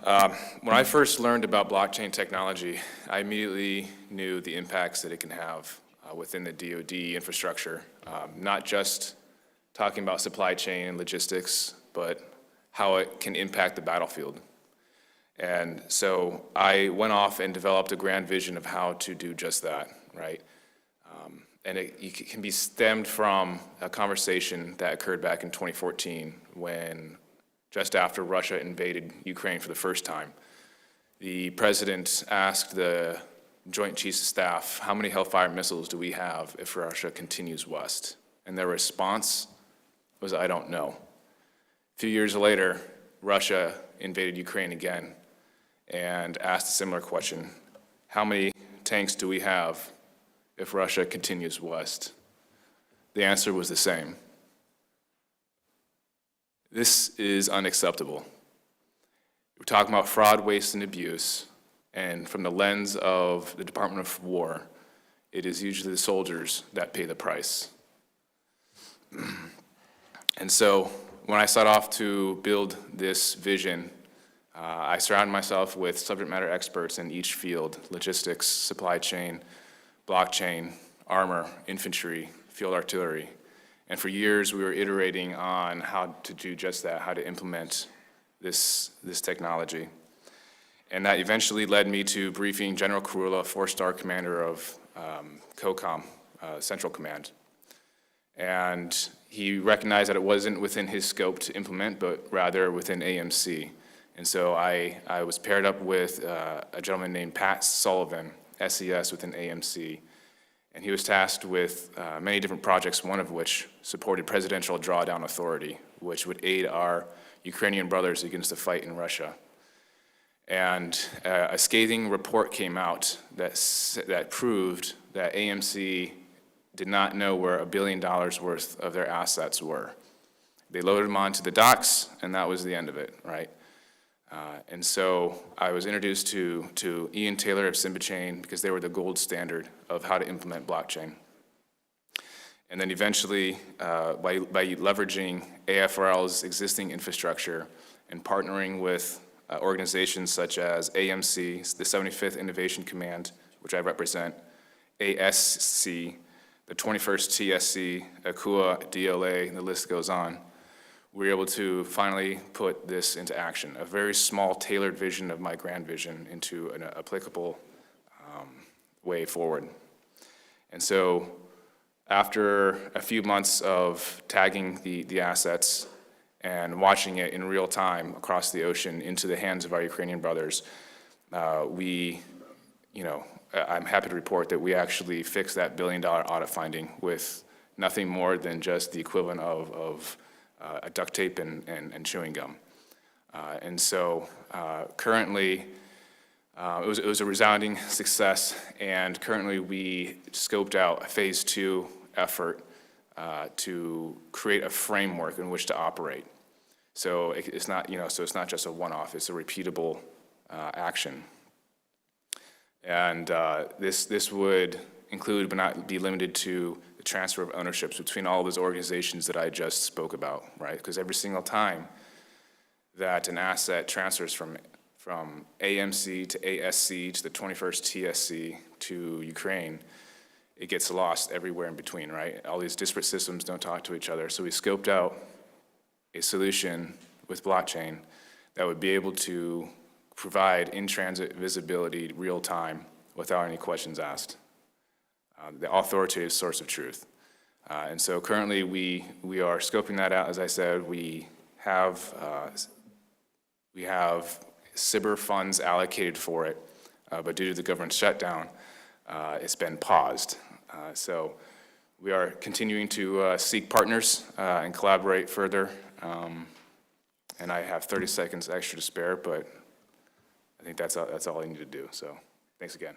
When I first learned about blockchain technology, I immediately knew the impacts that it can have within the DoD infrastructure, not just talking about supply chain and logistics, but how it can impact the battlefield. And so I went off and developed a grand vision of how to do just that, right? And it can be stemmed from a conversation that occurred back in 2014 when, just after Russia invaded Ukraine for the first time, the president asked the Joint Chiefs of Staff, how many Hellfire missiles do we have if Russia continues west? And their response was, I don't know. A few years later, Russia invaded Ukraine again and asked a similar question, how many tanks do we have if Russia continues west? The answer was the same. This is unacceptable. We're talking about fraud, waste, and abuse, and from the lens of the Department of War, it is usually the soldiers that pay the price. And so when I set off to build this vision, I surrounded myself with subject matter experts in each field: logistics, supply chain, blockchain, armor, infantry, field artillery. And for years, we were iterating on how to do just that, how to implement this technology. And that eventually led me to briefing General Kurula, 4-star commander of COCOM, Central Command. And he recognized that it wasn't within his scope to implement, but rather within AMC. And so I was paired up with a gentleman named Pat Sullivan, SES within AMC, and he was tasked with many different projects, one of which supported Presidential Drawdown Authority, which would aid our Ukrainian brothers against the fight in Russia. And a scathing report came out that proved that AMC did not know where $1 billion worth of their assets were. They loaded them onto the docks, and that was the end of it, right? And so I was introduced to Ian Taylor of Symbichain because they were the gold standard of how to implement blockchain. And then eventually, by leveraging AFRL's existing infrastructure and partnering with organizations such as AMC, the 75th Innovation Command, which I represent, ASC, the 21st TSC, ACUA, DLA, and the list goes on, we were able to finally put this into action, a very small, tailored vision of my grand vision into an applicable way forward. And so after a few months of tagging the assets and watching it in real time across the ocean into the hands of our Ukrainian brothers, I'm happy to report that we actually fixed that $1 billion audit finding with nothing more than just the equivalent of a duct tape and chewing gum. And so currently, it was a resounding success, and currently we scoped out a phase 2 effort to create a framework in which to operate. So it's not, so it's not just a one-off, it's a repeatable action. And this would include, but not be limited to, the transfer of ownerships between all those organizations that I just spoke about, right? Because every single time that an asset transfers from AMC to ASC to the 21st TSC to Ukraine, it gets lost everywhere in between, right? All these disparate systems don't talk to each other. So we scoped out a solution with blockchain that would be able to provide in-transit visibility real time without any questions asked. The authoritative source of truth. And so currently we are scoping that out. As I said, we have CIBR funds allocated for it, but due to the government shutdown, it's been paused. So we are continuing to seek partners and collaborate further. And I have 30 seconds extra to spare, but I think that's all I need to do. So thanks again.